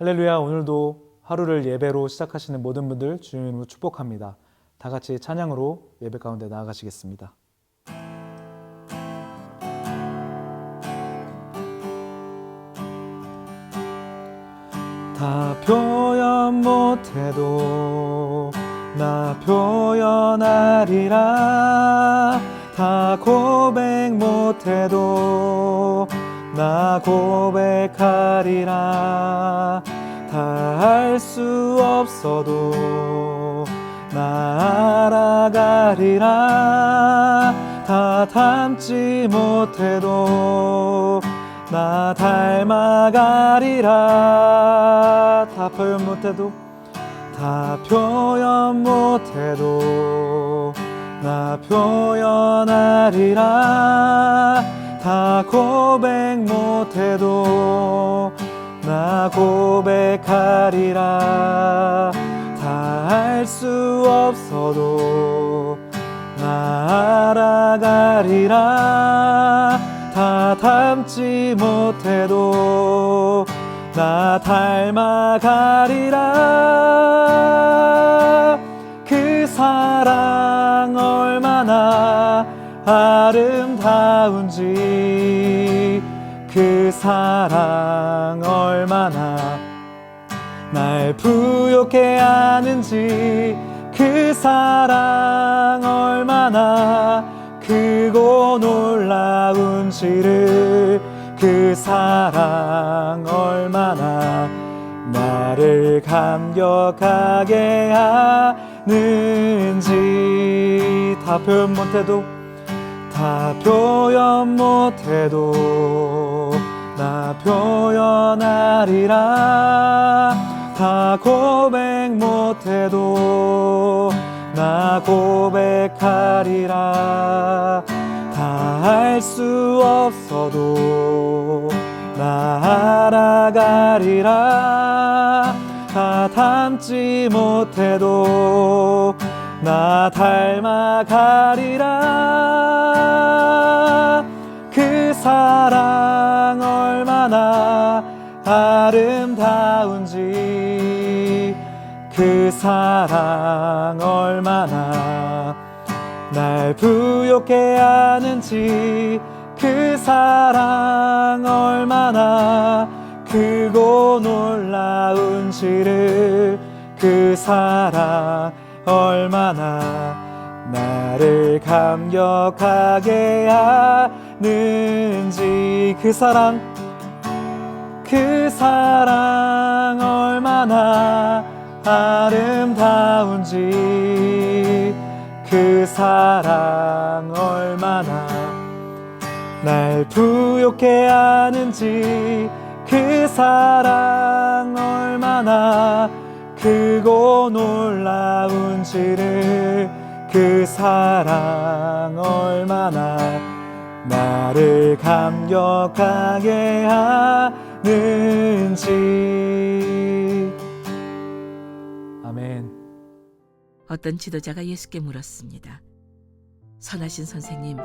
할렐루야. 오늘도 하루를 예배로 시작하시는 모든 분들 주님 이름으로 축복합니다. 다 같이 찬양으로 예배 가운데 나아가시겠습니다. 다 표현 못해도 나 표현하리라. 다 고백 못해도 나 고백하리라. 다 할 수 없어도 나 알아가리라. 다 닮지 못해도 나 닮아가리라. 다 표현 못해도 다 표현 못해도 나 표현하리라. 다 고백 못해도 나 고백하리라. 다 할 수 없어도 나 알아가리라. 다 닮지 못해도 나 닮아가리라. 그 사랑 얼마나 아름다운지, 그 사랑 얼마나 날 부욕해 하는지, 그 사랑 얼마나 크고 놀라운지를, 그 사랑 얼마나 나를 감격하게 하는지. 다 표현 못해도 다 표현 못해도 나 표현하리라. 다 고백 못해도 나 고백하리라. 다 할 수 없어도 나 알아가리라. 다 닮지 못해도 나 닮아가리라. 그 사랑 얼마나 아름다운지, 그 사랑 얼마나 날 부욕해 하는지, 그 사랑 얼마나 크고 놀라운지를, 그 사랑 얼마나 나를 감격하게 하는지. 그 사랑 얼마나 아름다운지, 그 사랑 얼마나 날 부욕해 하는지, 그 사랑 얼마나 크고 놀라운지를, 그 사랑 얼마나 나를 감격하게 하는지. 아멘. 어떤 지도자가 예수께 물었습니다. 선하신 선생님,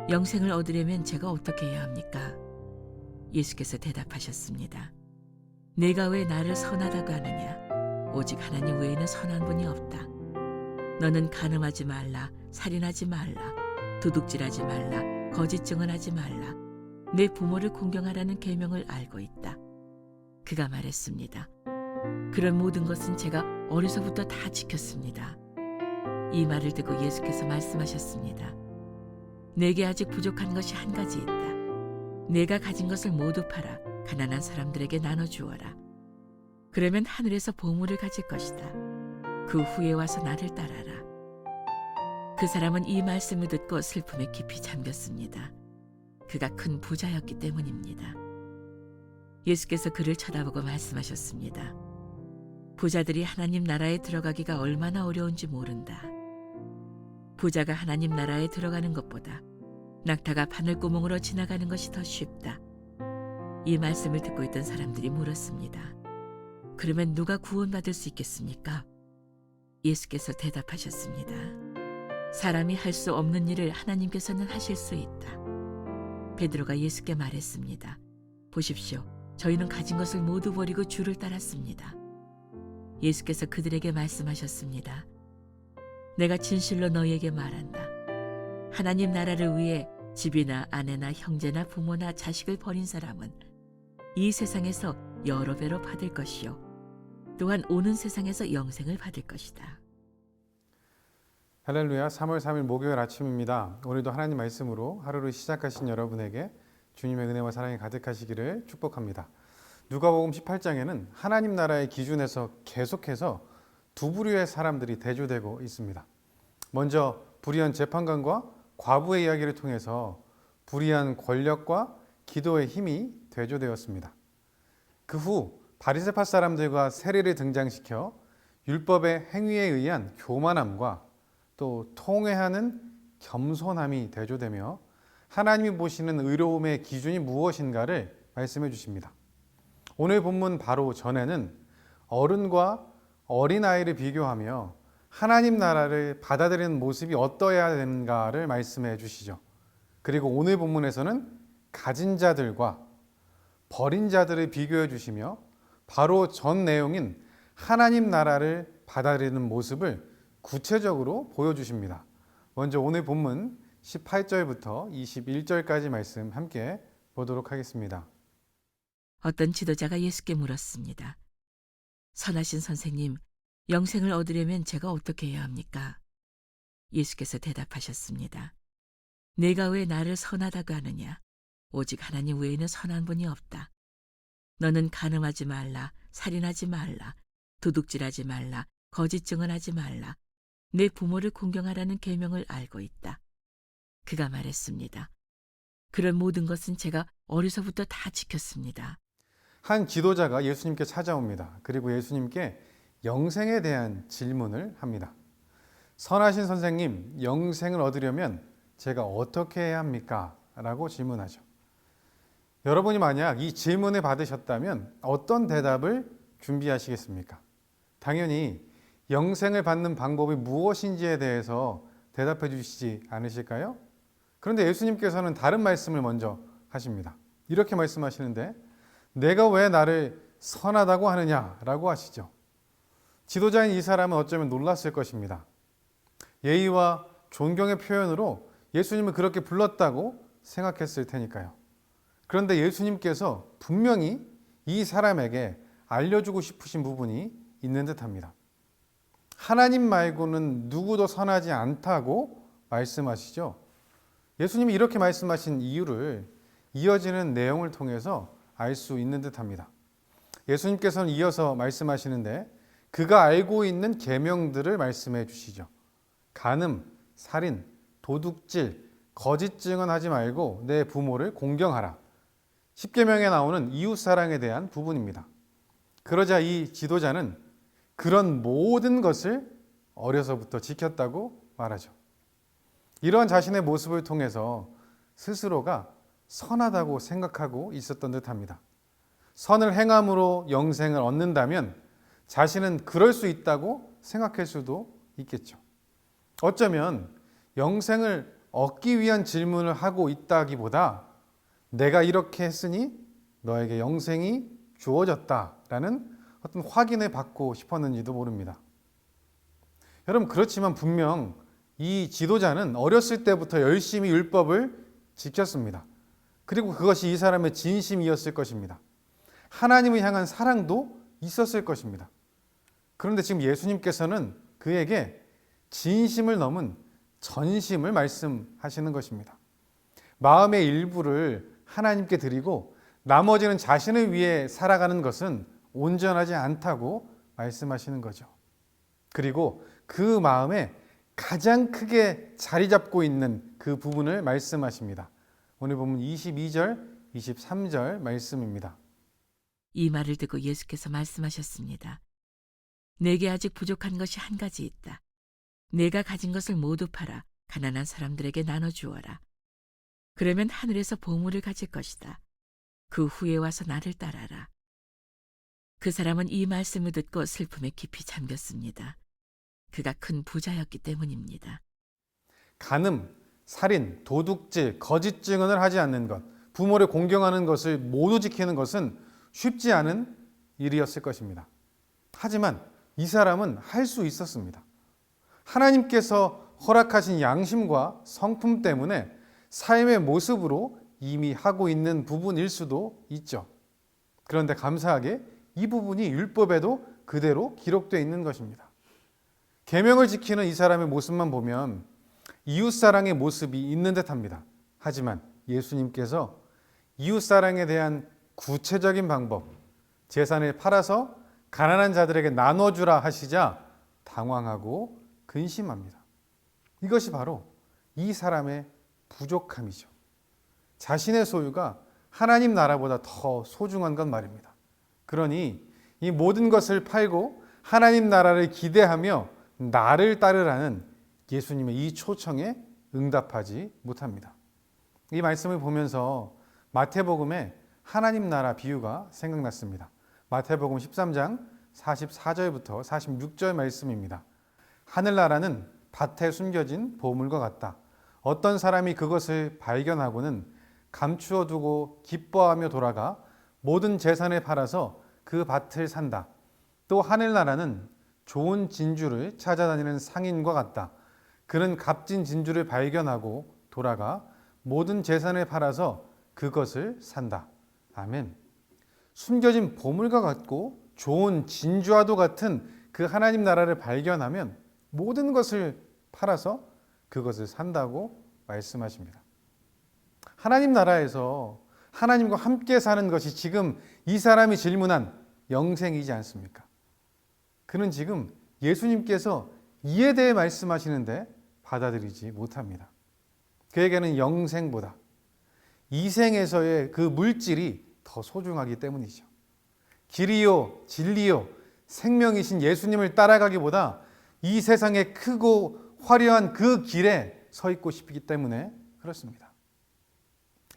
영생을 얻으려면 제가 어떻게 해야 합니까? 예수께서 대답하셨습니다. 내가 왜 나를 선하다고 하느냐? 오직 하나님 외에는 선한 분이 없다. 너는 간음하지 말라, 살인하지 말라, 도둑질하지 말라, 거짓 증언하지 말라, 내 부모를 공경하라는 계명을 알고 있다. 그가 말했습니다. 그런 모든 것은 제가 어려서부터 다 지켰습니다. 이 말을 듣고 예수께서 말씀하셨습니다. 내게 아직 부족한 것이 한 가지 있다. 내가 가진 것을 모두 팔아 가난한 사람들에게 나눠주어라. 그러면 하늘에서 보물을 가질 것이다. 그 후에 와서 나를 따라라. 그 사람은 이 말씀을 듣고 슬픔에 깊이 잠겼습니다. 그가 큰 부자였기 때문입니다. 예수께서 그를 쳐다보고 말씀하셨습니다. 부자들이 하나님 나라에 들어가기가 얼마나 어려운지 모른다. 부자가 하나님 나라에 들어가는 것보다 낙타가 바늘구멍으로 지나가는 것이 더 쉽다. 이 말씀을 듣고 있던 사람들이 물었습니다. 그러면 누가 구원받을 수 있겠습니까? 예수께서 대답하셨습니다. 사람이 할 수 없는 일을 하나님께서는 하실 수 있다. 베드로가 예수께 말했습니다. 보십시오. 저희는 가진 것을 모두 버리고 주를 따랐습니다. 예수께서 그들에게 말씀하셨습니다. 내가 진실로 너희에게 말한다. 하나님 나라를 위해 집이나 아내나 형제나 부모나 자식을 버린 사람은 이 세상에서 여러 배로 받을 것이요 또한 오는 세상에서 영생을 받을 것이다. 할렐루야. 3월 3일 목요일 아침입니다. 오늘도 하나님 말씀으로 하루를 시작하신 여러분에게 주님의 은혜와 사랑이 가득하시기를 축복합니다. 누가복음 18장에는 하나님 나라의 기준에서 계속해서 두 부류의 사람들이 대조되고 있습니다. 먼저 불의한 재판관과 과부의 이야기를 통해서 불의한 권력과 기도의 힘이 대조되었습니다. 그 후 바리새파 사람들과 세리를 등장시켜 율법의 행위에 의한 교만함과 또 통회하는 겸손함이 대조되며 하나님이 보시는 의로움의 기준이 무엇인가를 말씀해 주십니다. 오늘 본문 바로 전에는 어른과 어린아이를 비교하며 하나님 나라를 받아들이는 모습이 어떠해야 되는가를 말씀해 주시죠. 그리고 오늘 본문에서는 가진 자들과 버린 자들을 비교해 주시며 바로 전 내용인 하나님 나라를 받아들이는 모습을 구체적으로 보여주십니다. 먼저 오늘 본문 18절부터 21절까지 말씀 함께 보도록 하겠습니다. 어떤 지도자가 예수께 물었습니다. 선하신 선생님, 영생을 얻으려면 제가 어떻게 해야 합니까? 예수께서 대답하셨습니다. 내가 왜 나를 선하다고 하느냐? 오직 하나님 외에는 선한 분이 없다. 너는 간음하지 말라, 살인하지 말라, 도둑질하지 말라, 거짓 증언하지 말라, 내 부모를 공경하라는 계명을 알고 있다. 그가 말했습니다. 그런 모든 것은 제가 어려서부터 다 지켰습니다. 한 지도자가 예수님께 찾아옵니다. 그리고 예수님께 영생에 대한 질문을 합니다. 선하신 선생님, 영생을 얻으려면 제가 어떻게 해야 합니까? 라고 질문하죠. 여러분이 만약 이 질문을 받으셨다면 어떤 대답을 준비하시겠습니까? 당연히 영생을 받는 방법이 무엇인지에 대해서 대답해 주시지 않으실까요? 그런데 예수님께서는 다른 말씀을 먼저 하십니다. 이렇게 말씀하시는데 내가 왜 나를 선하다고 하느냐라고 하시죠. 지도자인 이 사람은 어쩌면 놀랐을 것입니다. 예의와 존경의 표현으로 예수님을 그렇게 불렀다고 생각했을 테니까요. 그런데 예수님께서 분명히 이 사람에게 알려주고 싶으신 부분이 있는 듯합니다. 하나님 말고는 누구도 선하지 않다고 말씀하시죠. 예수님이 이렇게 말씀하신 이유를 이어지는 내용을 통해서 알 수 있는 듯합니다. 예수님께서는 이어서 말씀하시는데 그가 알고 있는 계명들을 말씀해 주시죠. 간음, 살인, 도둑질, 거짓 증언하지 말고 내 부모를 공경하라. 10계명에 나오는 이웃사랑에 대한 부분입니다. 그러자 이 지도자는 그런 모든 것을 어려서부터 지켰다고 말하죠. 이런 자신의 모습을 통해서 스스로가 선하다고 생각하고 있었던 듯합니다. 선을 행함으로 영생을 얻는다면 자신은 그럴 수 있다고 생각할 수도 있겠죠. 어쩌면 영생을 얻기 위한 질문을 하고 있다기보다 내가 이렇게 했으니 너에게 영생이 주어졌다라는 어떤 확인을 받고 싶었는지도 모릅니다. 여러분, 그렇지만 분명 이 지도자는 어렸을 때부터 열심히 율법을 지켰습니다. 그리고 그것이 이 사람의 진심이었을 것입니다. 하나님을 향한 사랑도 있었을 것입니다. 그런데 지금 예수님께서는 그에게 진심을 넘은 전심을 말씀하시는 것입니다. 마음의 일부를 하나님께 드리고 나머지는 자신을 위해 살아가는 것은 온전하지 않다고 말씀하시는 거죠. 그리고 그 마음에 가장 크게 자리 잡고 있는 그 부분을 말씀하십니다. 오늘 보면 22절, 23절 말씀입니다. 이 말을 듣고 예수께서 말씀하셨습니다. 내게 아직 부족한 것이 한 가지 있다. 내가 가진 것을 모두 팔아 가난한 사람들에게 나눠주어라. 그러면 하늘에서 보물을 가질 것이다. 그 후에 와서 나를 따라라. 그 사람은 이 말씀을 듣고 슬픔에 깊이 잠겼습니다. 그가 큰 부자였기 때문입니다. 간음, 살인, 도둑질, 거짓 증언을 하지 않는 것, 부모를 공경하는 것을 모두 지키는 것은 쉽지 않은 일이었을 것입니다. 하지만 이 사람은 할 수 있었습니다. 하나님께서 허락하신 양심과 성품 때문에 삶의 모습으로 이미 하고 있는 부분일 수도 있죠. 그런데 감사하게 이 부분이 율법에도 그대로 기록되어 있는 것입니다. 계명을 지키는 이 사람의 모습만 보면 이웃사랑의 모습이 있는 듯합니다. 하지만 예수님께서 이웃사랑에 대한 구체적인 방법, 재산을 팔아서 가난한 자들에게 나눠주라 하시자 당황하고 근심합니다. 이것이 바로 이 사람의 부족함이죠. 자신의 소유가 하나님 나라보다 더 소중한 건 말입니다. 그러니 이 모든 것을 팔고 하나님 나라를 기대하며 나를 따르라는 예수님의 이 초청에 응답하지 못합니다. 이 말씀을 보면서 마태복음의 하나님 나라 비유가 생각났습니다. 마태복음 13장 44절부터 46절 말씀입니다. 하늘나라는 밭에 숨겨진 보물과 같다. 어떤 사람이 그것을 발견하고는 감추어 두고 기뻐하며 돌아가 모든 재산을 팔아서 그 밭을 산다. 또 하늘나라는 좋은 진주를 찾아다니는 상인과 같다. 그는 값진 진주를 발견하고 돌아가 모든 재산을 팔아서 그것을 산다. 아멘. 숨겨진 보물과 같고 좋은 진주와도 같은 그 하나님 나라를 발견하면 모든 것을 팔아서 그것을 산다고 말씀하십니다. 하나님 나라에서 하나님과 함께 사는 것이 지금 이 사람이 질문한 영생이지 않습니까? 그는 지금 예수님께서 이에 대해 말씀하시는데 받아들이지 못합니다. 그에게는 영생보다 이 생에서의 그 물질이 더 소중하기 때문이죠. 길이요, 진리요, 생명이신 예수님을 따라가기보다 이 세상에 크고 화려한 그 길에 서 있고 싶기 때문에 그렇습니다.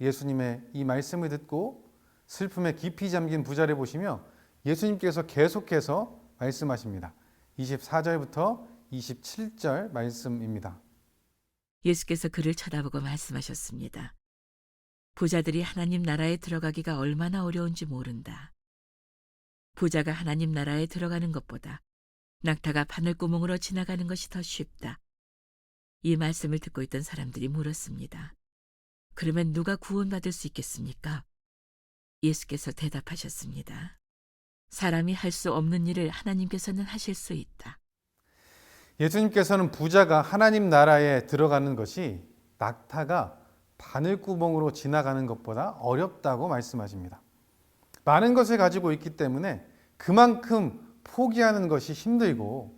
예수님의 이 말씀을 듣고 슬픔에 깊이 잠긴 부자를 보시며 예수님께서 계속해서 말씀하십니다. 24절부터 27절 말씀입니다. 예수께서 그를 쳐다보고 말씀하셨습니다. 부자들이 하나님 나라에 들어가기가 얼마나 어려운지 모른다. 부자가 하나님 나라에 들어가는 것보다 낙타가 바늘구멍으로 지나가는 것이 더 쉽다. 이 말씀을 듣고 있던 사람들이 물었습니다. 그러면 누가 구원받을 수 있겠습니까? 예수께서 대답하셨습니다. 사람이 할 수 없는 일을 하나님께서는 하실 수 있다. 예수님께서는 부자가 하나님 나라에 들어가는 것이 낙타가 바늘구멍으로 지나가는 것보다 어렵다고 말씀하십니다. 많은 것을 가지고 있기 때문에 그만큼 포기하는 것이 힘들고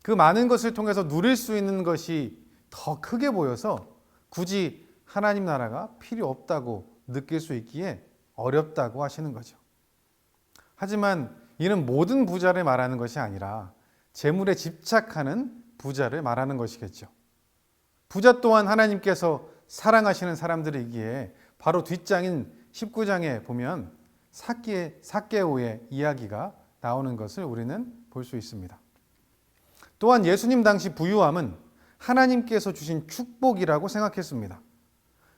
그 많은 것을 통해서 누릴 수 있는 것이 더 크게 보여서 굳이 하나님 나라가 필요 없다고 느낄 수 있기에 어렵다고 하시는 거죠. 하지만 이는 모든 부자를 말하는 것이 아니라 재물에 집착하는 부자를 말하는 것이겠죠. 부자 또한 하나님께서 사랑하시는 사람들이기에 바로 뒷장인 19장에 보면 삭개오의 이야기가 나오는 것을 우리는 볼 수 있습니다. 또한 예수님 당시 부유함은 하나님께서 주신 축복이라고 생각했습니다.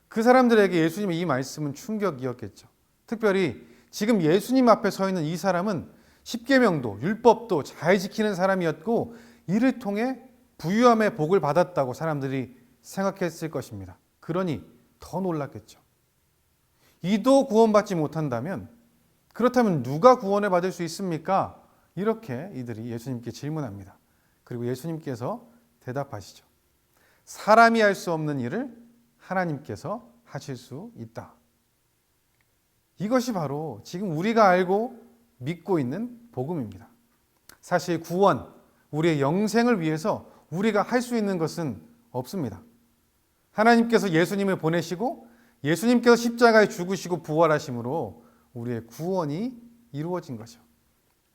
그 사람들에게 예수님의 이 말씀은 충격이었겠죠. 특별히 지금 예수님 앞에 서 있는 이 사람은 십계명도 율법도 잘 지키는 사람이었고 이를 통해 부유함의 복을 받았다고 사람들이 생각했을 것입니다. 그러니 더 놀랐겠죠. 이도 구원받지 못한다면 그렇다면 누가 구원을 받을 수 있습니까? 이렇게 이들이 예수님께 질문합니다. 그리고 예수님께서 대답하시죠. 사람이 할 수 없는 일을 하나님께서 하실 수 있다. 이것이 바로 지금 우리가 알고 믿고 있는 복음입니다. 사실 구원, 우리의 영생을 위해서 우리가 할 수 있는 것은 없습니다. 하나님께서 예수님을 보내시고 예수님께서 십자가에 죽으시고 부활하심으로 우리의 구원이 이루어진 거죠.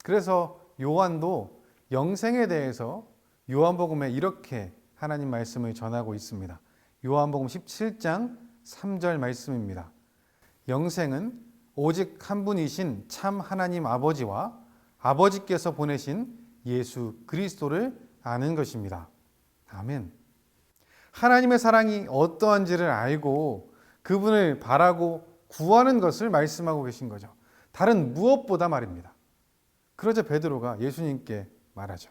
그래서 요한도 영생에 대해서 요한복음에 이렇게 하나님 말씀을 전하고 있습니다. 요한복음 17장 3절 말씀입니다. 영생은 오직 한 분이신 참 하나님 아버지와 아버지께서 보내신 예수 그리스도를 아는 것입니다. 아멘. 하나님의 사랑이 어떠한지를 알고 그분을 바라고 구하는 것을 말씀하고 계신 거죠. 다른 무엇보다 말입니다. 그러자 베드로가 예수님께 말하죠.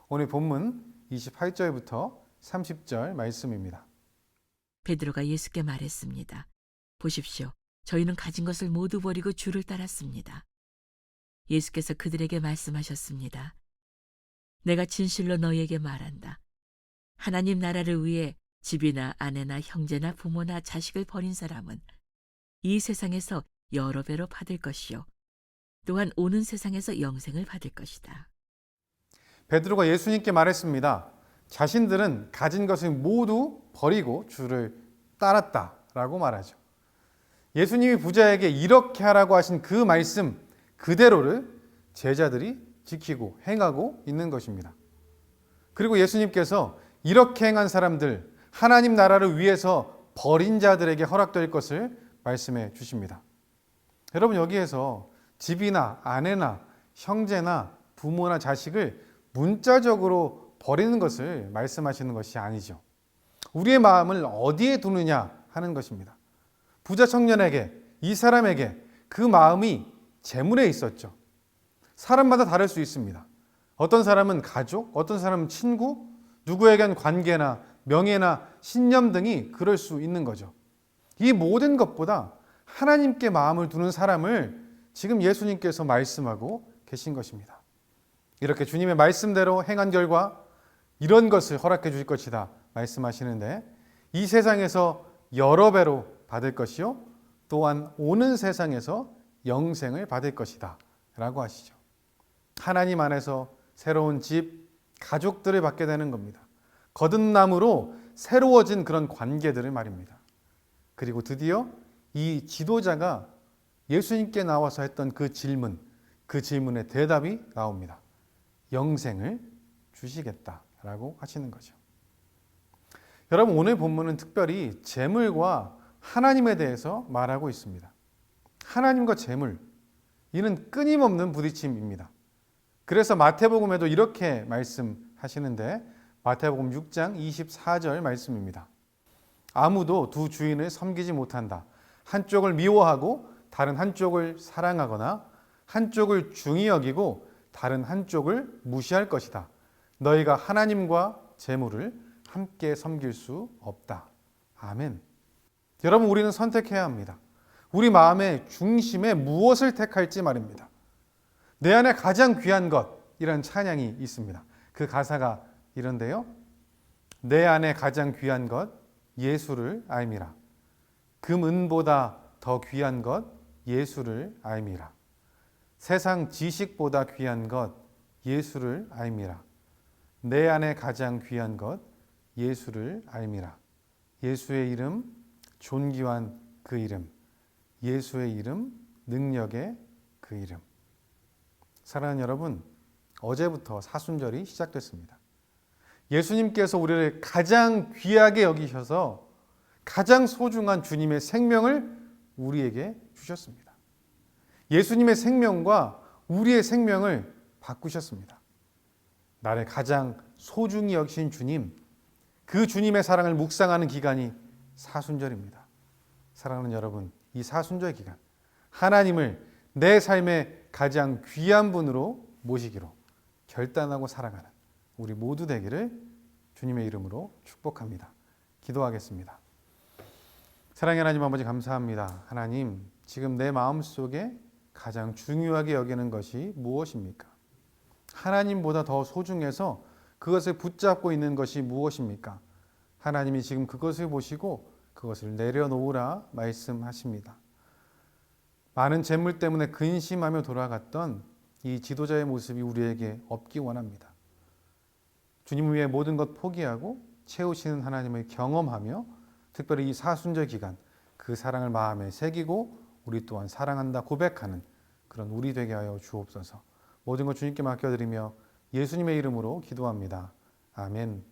오늘 본문 28절부터 30절 말씀입니다. 베드로가 예수께 말했습니다. 보십시오. 저희는 가진 것을 모두 버리고 주를 따랐습니다. 예수께서 그들에게 말씀하셨습니다. 내가 진실로 너희에게 말한다. 하나님 나라를 위해 집이나 아내나 형제나 부모나 자식을 버린 사람은 이 세상에서 여러 배로 받을 것이요. 또한 오는 세상에서 영생을 받을 것이다. 베드로가 예수님께 말했습니다. 자신들은 가진 것을 모두 버리고 주를 따랐다라고 말하죠. 예수님이 부자에게 이렇게 하라고 하신 그 말씀 그대로를 제자들이 지키고 행하고 있는 것입니다. 그리고 예수님께서 이렇게 행한 사람들, 하나님 나라를 위해서 버린 자들에게 허락될 것을 말씀해 주십니다. 여러분, 여기에서 집이나 아내나 형제나 부모나 자식을 문자적으로 버리는 것을 말씀하시는 것이 아니죠. 우리의 마음을 어디에 두느냐 하는 것입니다. 부자 청년에게, 이 사람에게 그 마음이 재물에 있었죠. 사람마다 다를 수 있습니다. 어떤 사람은 가족, 어떤 사람은 친구, 누구에겐 관계나 명예나 신념 등이 그럴 수 있는 거죠. 이 모든 것보다 하나님께 마음을 두는 사람을 지금 예수님께서 말씀하고 계신 것입니다. 이렇게 주님의 말씀대로 행한 결과 이런 것을 허락해 주실 것이다 말씀하시는데, 이 세상에서 여러 배로 받을 것이요 또한 오는 세상에서 영생을 받을 것이다 라고 하시죠. 하나님 안에서 새로운 집, 가족들을 받게 되는 겁니다. 거듭남으로 새로워진 그런 관계들을 말입니다. 그리고 드디어 이 지도자가 예수님께 나와서 했던 그 질문의 대답이 나옵니다. 영생을 주시겠다라고 하시는 거죠. 여러분, 오늘 본문은 특별히 재물과 하나님에 대해서 말하고 있습니다. 하나님과 재물, 이는 끊임없는 부딪힘입니다. 그래서 마태복음에도 이렇게 말씀하시는데, 마태복음 6장 24절 말씀입니다. 아무도 두 주인을 섬기지 못한다. 한쪽을 미워하고 다른 한쪽을 사랑하거나 한쪽을 중히 여기고 다른 한쪽을 무시할 것이다. 너희가 하나님과 재물을 함께 섬길 수 없다. 아멘. 여러분, 우리는 선택해야 합니다. 우리 마음의 중심에 무엇을 택할지 말입니다. 내 안에 가장 귀한 것이라는 찬양이 있습니다. 그 가사가 이런데요. 내 안에 가장 귀한 것 예수를 알미라. 금 은보다 더 귀한 것 예수를 알미라. 세상 지식보다 귀한 것 예수를 알미라. 내 안에 가장 귀한 것 예수를 알미라. 예수의 이름, 존귀한 그 이름, 예수의 이름, 능력의 그 이름. 사랑하는 여러분, 어제부터 사순절이 시작됐습니다. 예수님께서 우리를 가장 귀하게 여기셔서 가장 소중한 주님의 생명을 우리에게 주셨습니다. 예수님의 생명과 우리의 생명을 바꾸셨습니다. 나를 가장 소중히 여기신 주님, 그 주님의 사랑을 묵상하는 기간이 사순절입니다. 사랑하는 여러분, 이 사순절 기간, 하나님을 내 삶의 가장 귀한 분으로 모시기로 결단하고 살아가는 우리 모두 되기를 주님의 이름으로 축복합니다. 기도하겠습니다. 사랑의 하나님 아버지, 감사합니다. 하나님, 지금 내 마음속에 가장 중요하게 여기는 것이 무엇입니까? 하나님보다 더 소중해서 그것을 붙잡고 있는 것이 무엇입니까? 하나님이 지금 그것을 보시고 그것을 내려놓으라 말씀하십니다. 많은 재물 때문에 근심하며 돌아갔던 이 지도자의 모습이 우리에게 없기 원합니다. 주님 위해 모든 것 포기하고 채우시는 하나님을 경험하며 특별히 이 사순절 기간 그 사랑을 마음에 새기고 우리 또한 사랑한다 고백하는 그런 우리 되게 하여 주옵소서. 모든 것 주님께 맡겨드리며 예수님의 이름으로 기도합니다. 아멘.